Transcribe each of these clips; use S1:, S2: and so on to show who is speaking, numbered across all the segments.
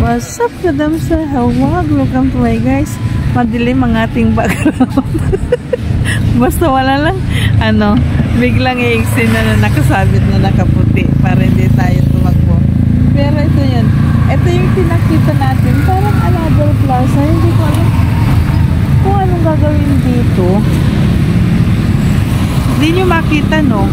S1: What's up, Madam sa Hawag? Welcome to my guys. Madilim ang ating background. Basta wala lang, biglang i-extend na nakasabit na nakaputi para hindi tayo tumakbo. Pero ito yan. Ito yung pinakita natin. Parang Alabel Plaza. Hindi ko alam kung anong gagawin dito. Hindi nyo makita, no?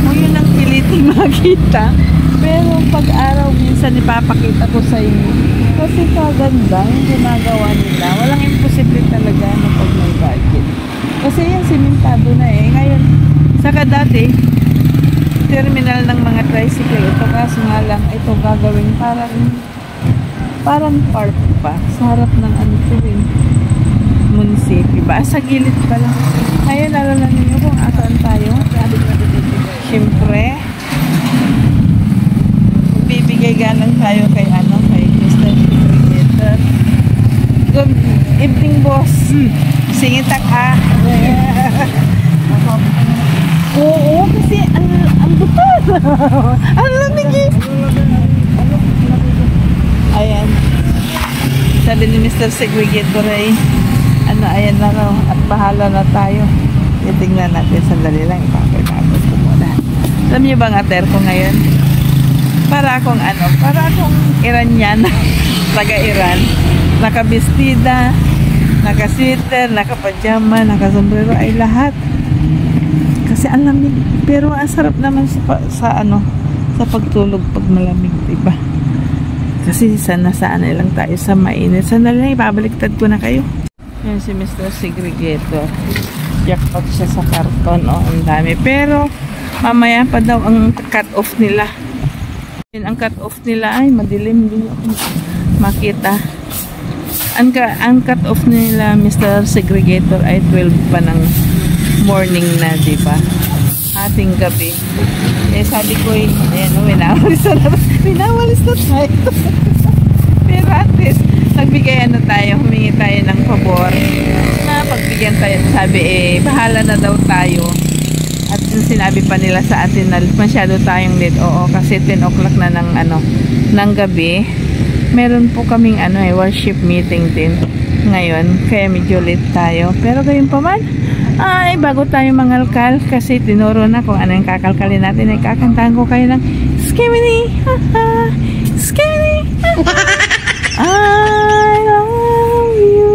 S1: Kung yun ang piliting makita. Pero pag araw minsan ipapakita ko sa inyo. Kasi kaganda yung ginagawa nila. Walang imposible talaga pag may budget. Kasi yan simentado na eh. Ngayon, saka dati, terminal ng mga tricycle. Ito kaso nga lang, ito gagawin parang park pa. Sa harap ng munisipyo ba? Sa gilid pa lang. Ngayon, alala ninyo kung asan tayo. Siyempre, bibigay ganang tayo kay Mr. Creator. Good evening, boss. Singitak Oo, kasi ang butod. Ang lamig eh. Ayan. Sabi ni Mr. Segregator ay ayan na raw at bahala na tayo. Itingnan natin sandali lang. Ipapagapos ko muna. Alam niyo bang ater ko ngayon? Para akong Iranian, taga-Iran. Nakabistida, naka-sweater, naka-pajama, naka-sombrero, ay lahat. Kasi ang lamig. Pero ang sarap naman sa pagtulog pag malamig, diba? Kasi saan lang tayo sa mainit. Sandali lang, ipabaliktad ko na kayo. Yan si Mr. Segregator. Jackpot siya sa karton. Ang dami. Pero mamaya pa daw ang cut-off nila. Ang cut-off nila ay madilim, hindi makita. Ang cut-off nila, Mr. Segregator, ay 12 pa ng morning na, diba? Ating gabi. Sabi ko, minawalis na tayo. Pero at least, nagbigay tayo, humingi tayo ng pabor na pagbigyan tayo. Sabi, bahala na daw tayo. At sinabi pa nila sa atin na masyado tayong late. Oo, kasi 10 o'clock na ng gabi. Meron po kaming worship meeting din ngayon. Kaya medyo late tayo. Pero gayon pa man, ay bago tayo mangalkal, kasi tinuro na kung ano yung kakalkalin natin, ay kakantahan ko kayo ng Skimini, Skimini, I love you.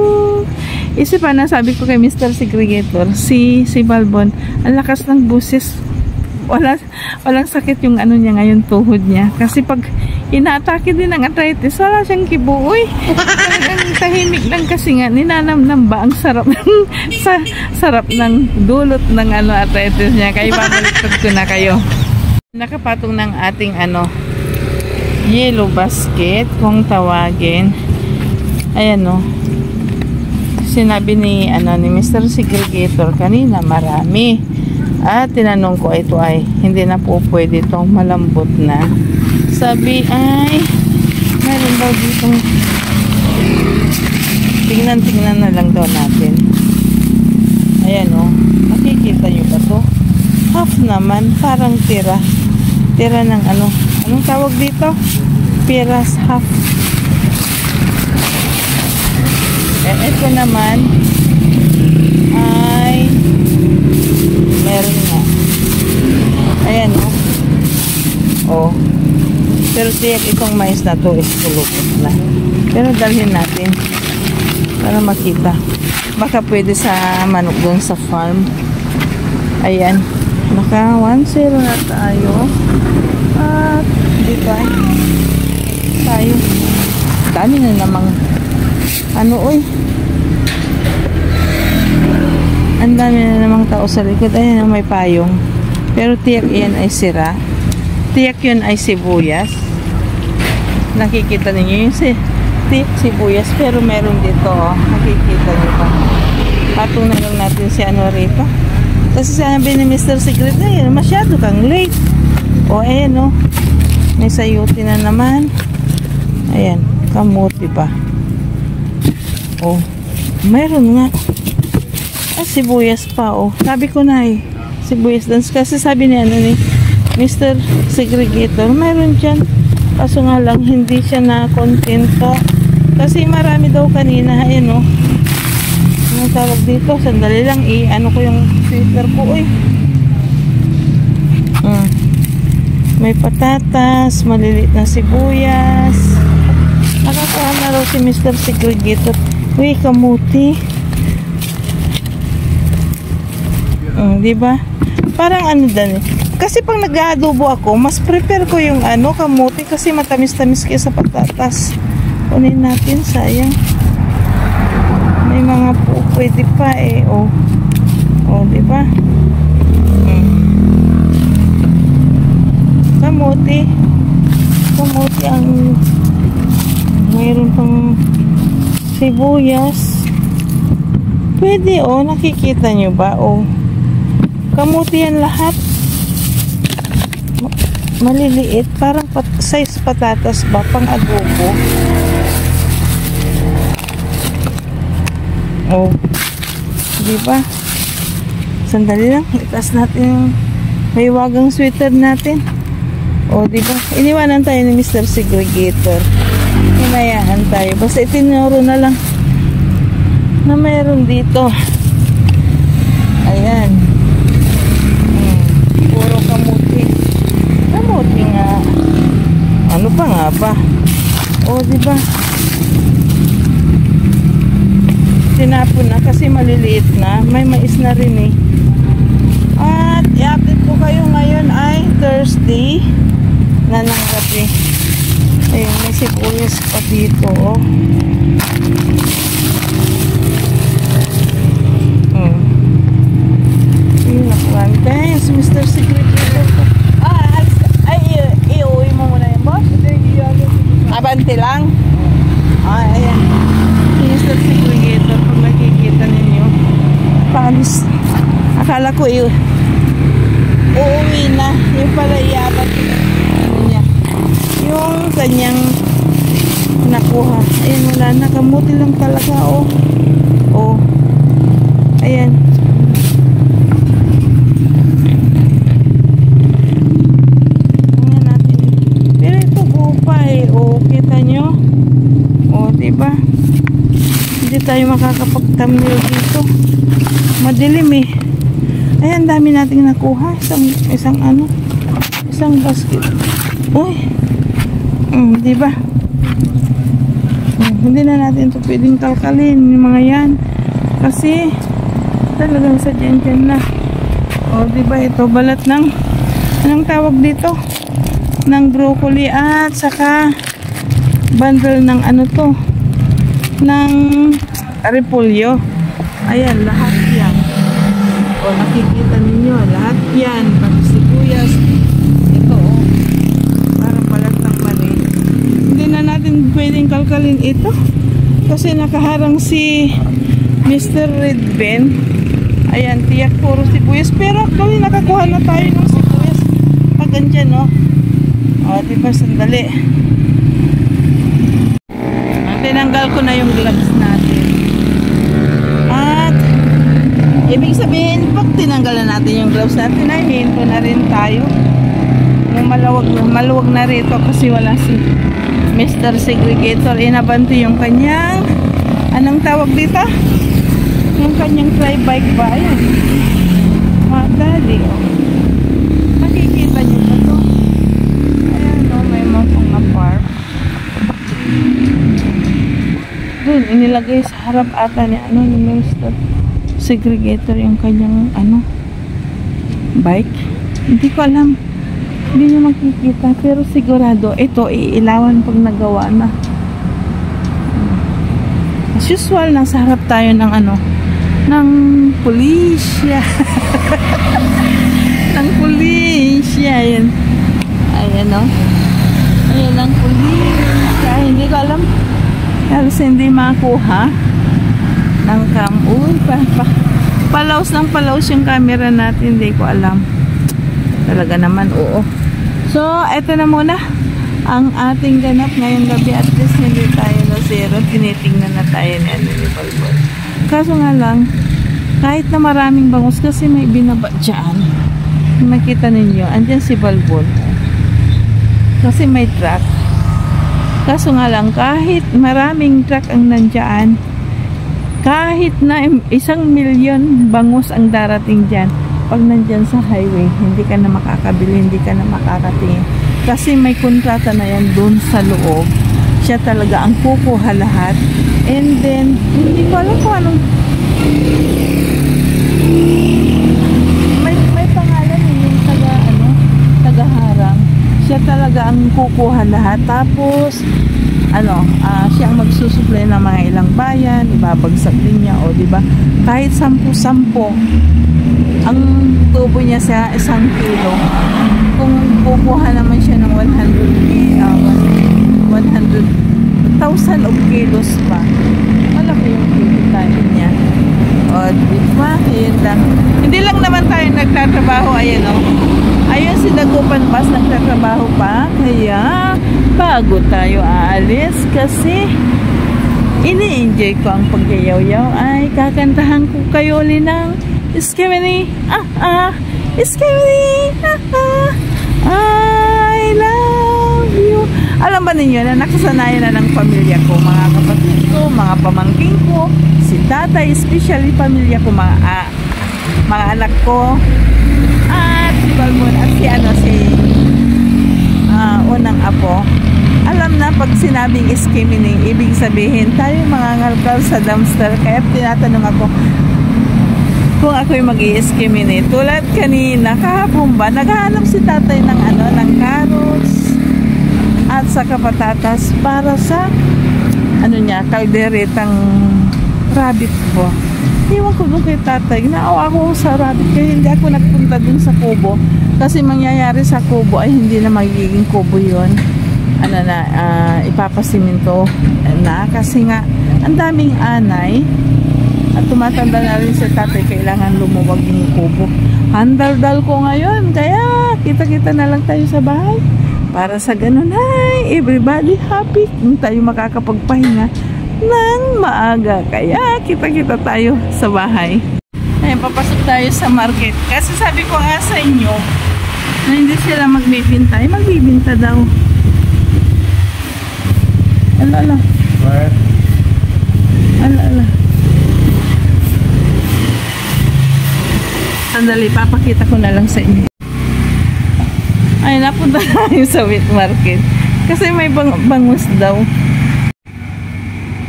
S1: Isip na sabi ko kay Mr. Segregator, si Balbon, ang lakas ng busis. Walang sakit yung niya ngayon, tuhod niya. Kasi pag inaatake din ng arthritis, wala siyang kibuoy. Ang tahimik lang kasi nga, ninanamnam ba ang sarap ng dulot ng arthritis niya. Kaya babaliktad ko na kayo. Nakapatong ng ating yellow basket, kung tawagin. Ayan sinabi ni Mr. Segregator kanina, marami. At tinanong ko, ito ay hindi na po pwede itong malambot na. Sabi ay meron daw ditong tingnan na lang daw natin. Ayan makikita nyo ba to? Half naman, parang tira ng anong tawag dito? Piras half. Ito naman ay meron nga. Ayan pero tiyak itong mais na to is pulupot na. Pero dalhin natin para makita. Baka pwede sa manok doon sa farm. Ayan. Naka 1-0 na tayo. At diba tayo dami na namang ang dami na namang tao sa likod. Ayan may payong. Pero tiyak yan ay sira. Tiyak yun ay sibuyas. Nakikita ninyo yung tiyak sibuyas. Pero meron dito nakikita nyo pa. Patong na lang natin si rito. Kasi sabi ni Mr. Secretary, masyado kang late. Ayan may sayuti na naman. Ayan, kamuti ba? Meron nga. Sibuyas pa sabi ko na sibuyas dance. Kasi sabi niya Mr. Segregator, meron dyan Kaso nga lang, hindi siya na kontento. Kasi marami daw kanina. Ayan o. Anong tawag dito? Sandali lang. Ano ko yung sweater ko. Uy. May patatas, maliliit na sibuyas. Nakakuha na raw si Mr. Segregator. Uy, kamuti. Diba? Parang ano dan eh. Kasi pag nag-aadobo ako, mas prepare ko yung kamuti kasi matamis-tamis kaya sa patatas. Kunin natin, sayang. May mga pwede pa eh. Oh, diba? Kamuti ang mayroon pang sibuyas. Pwede nakikita nyo ba? Kamuti yan lahat. Maliliit, parang size patatas ba, pang adobo. Diba? Sandali lang, itas natin yung may wagang sweater natin. Diba? Iniwanan tayo ni Mr. Segregator. Hinayaan tayo. Basta itinuro na lang na mayroon dito. Ayan. Puro kamuti. Kamuti nga. Ano pa nga ba? Diba? Tinapon na kasi maliliit na. May mais na rin eh. At i-update ko kayo ngayon ay Thursday na ng gabi. Ayun, may sibuyas pa dito. Ayun, nakuhaan. Thanks, Mr. Secretary. Iuwi mo muna yung boss? Abante lang? Ayan. Mr. Secretary, kung nakikita ninyo, panis. Akala ko uuwi na. Yung pala iabat niya. Yung kanyang nakuha. Ayun, wala na. Kamuti lang talaga. Ayan. Tingnan natin. Pero ito buo pa eh. Kita nyo? Diba? Hindi tayo makakapag-thumbnail dito. Madilim eh. Ayan, dami nating nakuha. Isang basket. Uy. Diba? Hindi na natin ito pwedeng kalkalin yung mga yan. Kasi talagang sa dyan na. Diba? Ito balat ng anong tawag dito? Ng broccoli at saka bundle ng ng repolyo. Ayan, lahat yan. Nakikita ninyo, lahat yan. Pati sibuyas. Ito, parang balat ng mali. Hindi na natin pwedeng kalkalin ito. Kasi nakaharang si Mr. Red Ben. Ayan, tiyak puro sibuyas. Pero actually, nakakuha na tayo ng sibuyas. Pag andyan, diba, sandali. Tinanggal ko na yung gloves natin. At ibig sabihin, pag tinanggalan natin yung gloves natin, ay hinto na rin tayo. Yung maluwag na rito kasi wala si Mr. Segregator. Inabanti yung kanyang anong tawag dito? Yung kanyang tri-bike ba? Ayan. Madali. Nakikita nyo ba ito? Ayan, may mapang na-park. Doon, inilagay sa harap ata ni Mr. Segregator yung kanyang bike. Hindi ko alam. Hindi nyo makikita. Pero sigurado, ito iilawan pag nagawa na. As usual, nasa harap tayo ng ng pulisya. ng pulisya. Ayan. Ayan Ayan ang pulisya. Hindi ko alam. Halos hindi makuha ng palaos ng palaos yung camera natin. Hindi ko alam. Talaga naman, oo. So, eto na muna ang ating ganap ngayong gabi. At least hindi tayo na zero. Tinitingnan na tayo ni Balbon. Kaso nga lang, kahit na maraming bangus kasi may binaba dyan. Makita ninyo, andyan si Balbon. Kasi may truck. Kaso nga lang, kahit maraming truck ang nandyan, kahit na 1,000,000 bangus ang darating dyan, pag nandyan sa highway, hindi ka na makakabili, hindi ka na makakatingin. Kasi may kontrata na yan doon sa loob. Siya talaga ang kukuha lahat. And then, hindi ko alam kung anong may pangalan yung taga-harang. Siya talaga ang kukuha lahat. Tapos, siya ang magsusupply ng mga ilang bayan, ibabagsak din niya, o diba? Kahit 10-10 ang tubo niya sa 1 kilo. Kung kukuha naman siya ng 100,000 of kilos pa, malaki yung kikitain niya. O diba? Yun lang. Hindi lang naman tayo nagtatrabaho. Ayan o. Ayun si Dagupan Bus nagtatrabaho pa. Kaya bago tayo aalis, kasi ini-enjoy ko ang pagyayaw-yaw, ay kakantahan ko kayo ulit ng Skimini, Skimini, I love you. Alam ba ninyo na nakasanayan na ng pamilya ko, mga kapatid ko, mga pamangking ko, si tatay, especially pamilya ko, mga anak ko, at si Balmon, at si unang apo. Alam na pag sinabing skimming, ibig sabihin tayo mga ngalkal sa dumpster. Kaya tinatanong ako kung ako'y mag-i-skimming. Tulad kanina, kahapon ba, naghahanap si tatay ng ng carrots at saka patatas para sa kalderetang rabbit po. Iwan ko doon kay tatay. Naawa ako sa rabbit kaya hindi ako nagpunta dun sa kubo. Kasi mangyayari sa kubo ay hindi na magiging kubo yun. Ipapasiminto na. Kasi nga, ang daming anay. At tumatanda na rin sa tatay, kailangan lumuwag yung kubo. Handaldal ko ngayon. Kaya, kita-kita na lang tayo sa bahay. Para sa ganun, ay, everybody happy. Kung tayo makakapagpahinga ng maaga. Kaya, kita-kita tayo sa bahay. Ayun, papasok tayo sa market. Kasi sabi ko nga sa inyo, na hindi sila magbibinta. Ay, magbibinta daw. Ala. Ala. Sandali, papakita ko na lang sa inyo. Ay, napunta tayo sa wheat market. Kasi may bangus daw.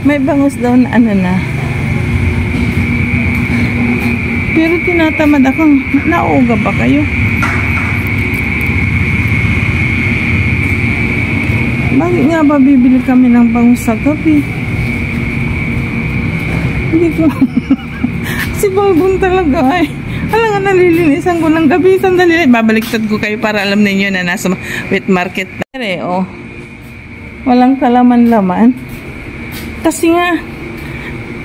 S1: May bangus daw na na. Pero tinatamad ako. Nauuga ba kayo? Bakit nga ba bibili kami ng bangus sa gabi? Hindi ko. Si Balbon talaga ay. Alam nga, nalilinisan ko ng gabi. Sandali, babaliktad ko kayo para alam ninyo na nasa wheat market. Pero, walang kalaman-laman. Kasi nga,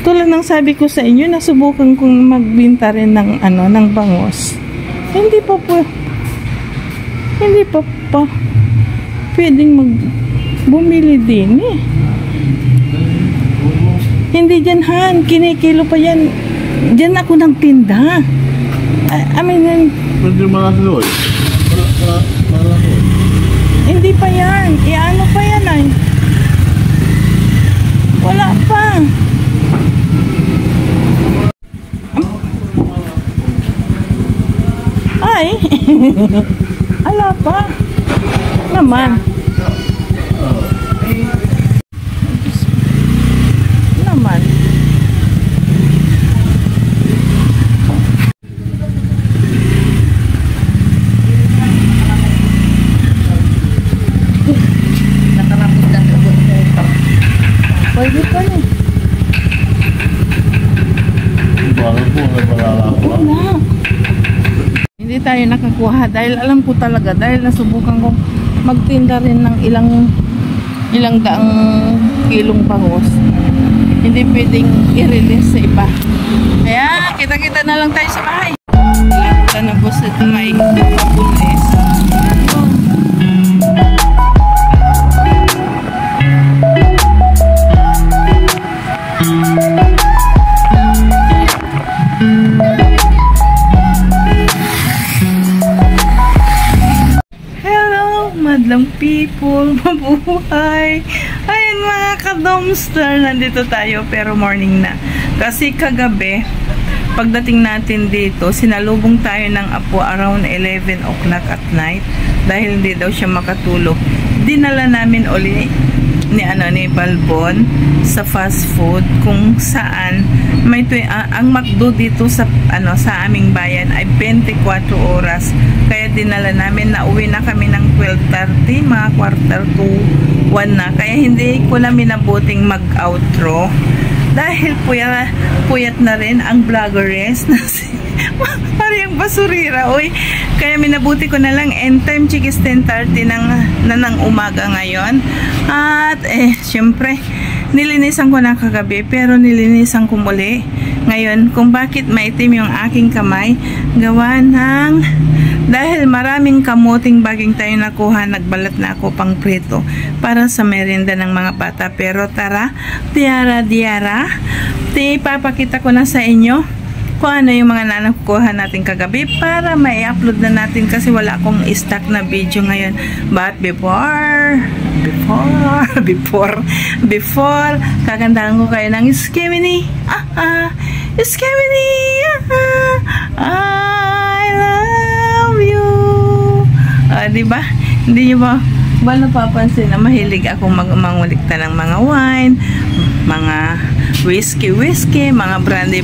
S1: tulad ng sabi ko sa inyo, nasubukan kong magbinta rin ng, ng bangus. Hindi pa pwedeng bumili din eh. Hindi dyan, Han. Kinikilo pa yan. Dyan ako nagtinda. I mean,
S2: pwede malaki.
S1: hindi pa yan. Ano pa yan ay? Wala pa. Ay. Wala pa. Naman. Naman. Pwede pa na. Wala. Hindi tayo nakakuha dahil alam ko talaga, dahil nasubukan kong magtinda rin ng ilang daang kilong bangus. Hindi pwedeng i-release sa iba. Kaya kita-kita na lang tayo sa bahay. Lata na po sa may kapulis. madlang people, mabuhay. Ayan mga ka-dumpster, nandito tayo pero morning na. Kasi kagabi, pagdating natin dito, sinalubong tayo ng apo around 11 o'clock at night dahil hindi daw siya makatulog. Dinala namin uli ni Balbon sa fast food kung saan may ang McDo dito sa sa aming bayan ay 24 oras. Kaya dinala namin, na uwi na kami ng 12:30, mga 1:45 na. Kaya hindi ko na minabuting mag-outro dahil puyat na rin ang vloggeress na parang basurira, oy. Kaya minabuti ko na lang end time, chikis 10:30 ng umaga ngayon. At syempre nilinisan ko na kagabi pero nilinisan ko muli ngayon kung bakit maitim yung aking kamay. Gawa ng dahil maraming kamuting baging tayo nakuha, nagbalat na ako pang prito para sa merienda ng mga bata. Pero tara, diara papakita ko na sa inyo kung ano yung mga nakuha natin kagabi para may upload na natin kasi wala akong stock na video ngayon. But before kagandahan ko kayo ng Skimini. Skimini, I love you. Diba? Hindi nyo ba napapansin na mahilig akong mangulikta ng mga wine, mga whiskey, mga brandy,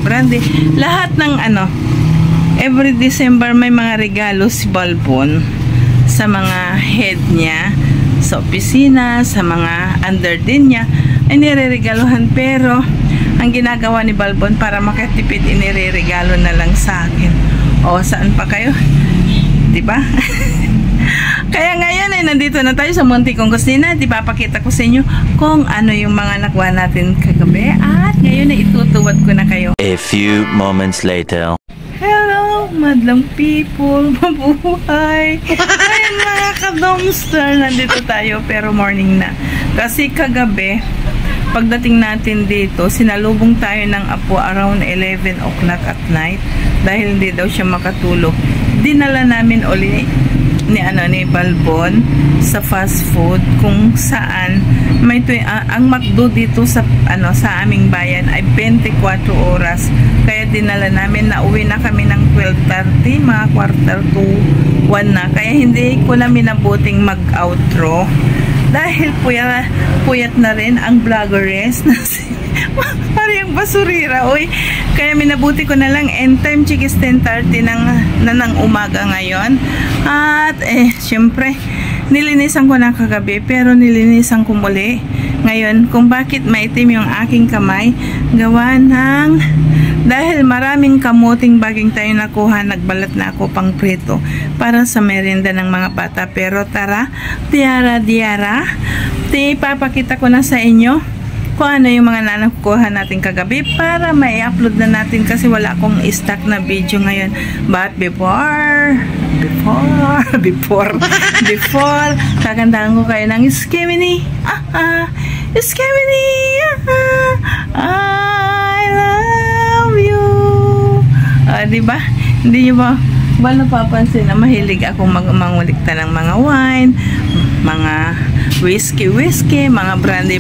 S1: lahat ng every December may mga regalo si Balbon sa mga head niya, sa opisina, sa mga under din niya, ay nireregaluhan. Pero ang ginagawa ni Balbon para makatipid, inireregalo na lang sa akin. O saan pa kayo? Diba? Kaya ngayon ay nandito na tayo sa munti kong kusina. Papakita ko sa inyo kung ano yung mga nakuha natin kagabi. At ngayon ay itutuwad ko na kayo.
S2: A few moments later.
S1: Hello, madlang people, mabuhay. Ayan mga ka-dumpster, nandito tayo pero morning na. Kasi kagabi, pagdating natin dito, sinalubong tayo ng apo around 11 o'clock at night dahil hindi daw siya makatulog. Dinala namin uli ni Balbon sa fast food kung saan may ang McDo dito sa sa aming bayan ay 24 oras. Kaya dinala namin, na uwi na kami ng 12:30, mga 1:45 na. Kaya hindi ko na minabuting mag-outro dahil puyat na rin ang vloggeress na parang basurira, oy. Kaya minabuti ko na lang end time, chikis 10:30 ng umaga ngayon. At syempre nilinisan ko na kagabi pero nilinisan ko muli ngayon kung bakit maitim yung aking kamay. Gawa ng dahil maraming kamuting baging tayo nakuha, nagbalat na ako pang prito para sa merienda ng mga bata. Pero tara, diara papakita ko na sa inyo kung ano yung mga nakuha natin kagabi para may upload na natin kasi wala akong stock na video ngayon. But before kagandahan ko kayo ng Skimini. Skimini, I love you. Diba? Hindi nyo ba napapansin na mahilig akong mangulikta ng mga wine, mga whiskey, mga brandy,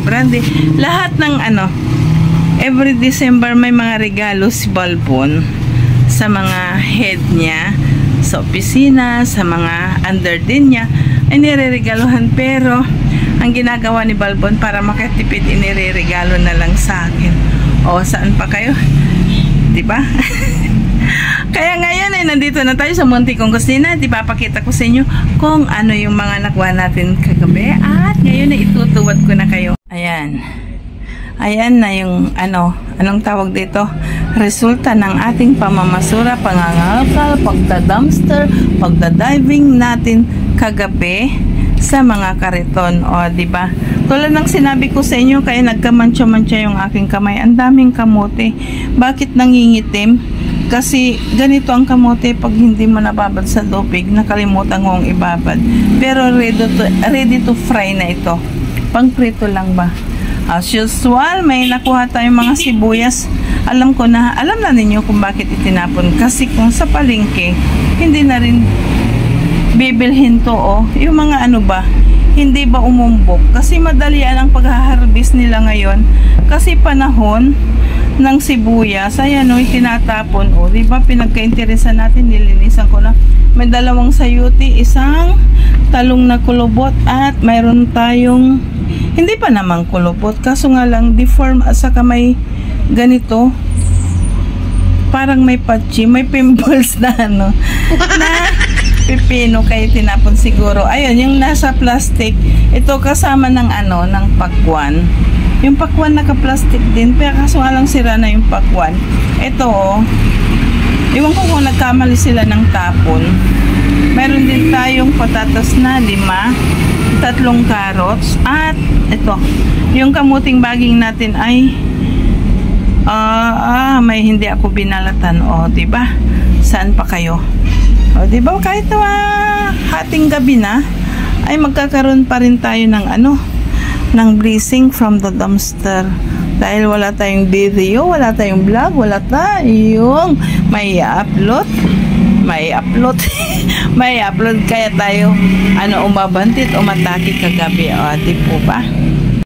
S1: lahat ng every December may mga regalo si Balbon sa mga head niya, sa opisina, sa mga under din niya, ay nireregaluhan. Pero ang ginagawa ni Balbon para makatipid, inireregalo na lang sa akin. O saan pa kayo? Diba? Kaya ngayon ay nandito na tayo sa munti kong kusina. Papakita ko sa inyo kung ano yung mga nakuha natin kagabi. At ngayon ay itutuwad ko na kayo. Ayan na yung anong tawag dito, resulta ng ating pamamasura, pangangalkal, pagda-dumpster, pagda-diving natin kagabi sa mga kariton. O diba, tulad ng sinabi ko sa inyo, kaya nagkamantsa-mantsa yung aking kamay. Ang daming kamote. Bakit nangingitim? Kasi ganito ang kamote, pag hindi mo nababad sa tubig, nakalimutan kong ibabad. Pero ready to fry na ito. Pang prito lang ba? As usual, may nakuha tayong mga sibuyas. Alam na ninyo kung bakit itinapon. Kasi kung sa palengke, hindi bibilhin to, oh. Yung mga ano ba, hindi ba umumbok? Kasi madali ang pag-harvest nila ngayon. Kasi panahon ng sibuyas, ayan, oh, tinatapon, oh. Diba, pinagka-interesan natin, nilinisan ko na. May dalawang sayuti, isang talong na kulubot, at mayroon tayong, hindi pa naman kulubot, kaso nga lang, deform, at saka may ganito, parang may patchi, may pimples na ano, na pipino kayo tinapon siguro. Ayun, yung nasa plastic, ito kasama ng ano, ng pakwan. Yung pakwan naka-plastic din, pero kaso nga lang sira na yung pakwan. Ito, oh, iwan ko kung nagkamali sila ng tapon. Meron din tayong patatas na 5, 3 carrots, at ito, yung kamuting baging natin ay may hindi ako binalatan, oh, diba? Saan pa kayo? Oh, diba? Kahit na hating gabi na, ay magkakaroon pa rin tayo ng ano, ng blessing from the dumpster. Dahil wala tayong video, wala tayong vlog, wala tayong may upload. May upload, kaya tayo ano, umabantit, umatake kagabi, oh, di po ba?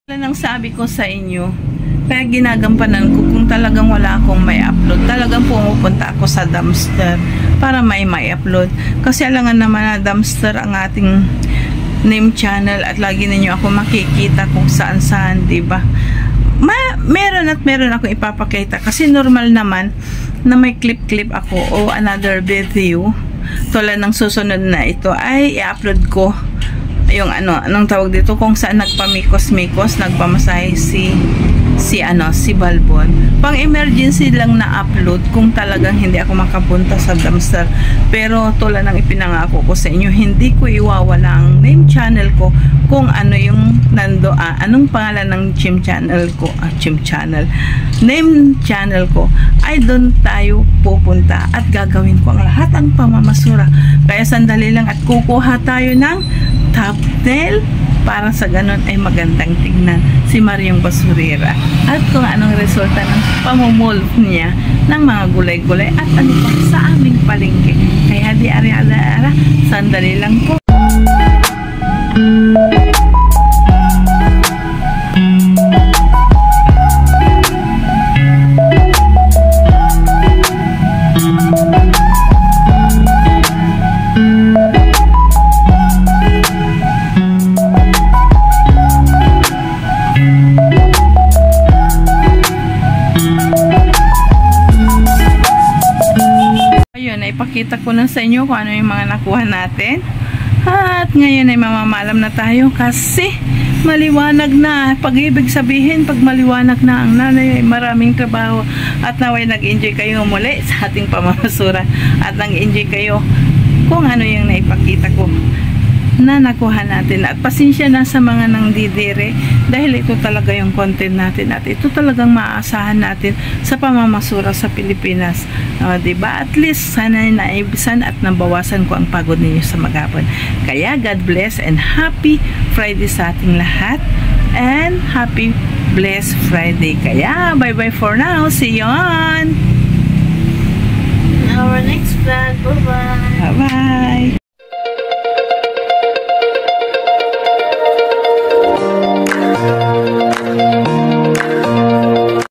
S1: Wala nang sabi ko sa inyo, kaya ginagampanan ko kung talagang wala akong may upload, talagang pumupunta ako sa dumpster para may upload. Kasi alangan naman na dumpster ang ating name channel, at lagi ninyo ako makikita kung saan-saan, diba? Meron ako ipapakita kasi normal naman na may clip ako o another video tulad ng susunod na ito ay i-upload ko yung ano, anong tawag dito, kung saan nagpamikos-mikos, nagpamasahe si Balbon. Pang emergency lang na upload kung talagang hindi ako makapunta sa dumpster. Pero tulad ng ipinangako ko sa inyo, hindi ko iwawala ang name channel ko kung ano yung anong pangalan ng name channel ko, ay doon tayo pupunta at gagawin ko ang lahat ang pamamasura. Kaya sandali lang at kukuha tayo ng thumbnail para sa ganun ay magandang tignan si Mariong Basurera at kung anong resulta ng pamumulot niya ng mga gulay-gulay at ano pa sa aming palengke. Kaya di ari-ara, sandali lang po. Ipakita ko na sa inyo kung ano yung mga nakuha natin. At ngayon ay mamamalam na tayo kasi maliwanag na. Pag-ibig sabihin, pag maliwanag na ang nanay ay maraming trabaho. At naway nag-enjoy kayo muli sa ating pamamasura. At nag-enjoy kayo kung ano yung naipakita ko na nakuha natin. At pasensya na sa mga nang didire dahil ito talaga yung content natin at ito talagang maaasahan natin sa pamamasura sa Pilipinas. Diba? At least sana naibisan at nabawasan ko ang pagod ninyo sa maghapon. Kaya God bless and happy Friday sa ating lahat and happy blessed Friday. Kaya bye bye for now. See you on our next vlog. Bye bye. Bye bye.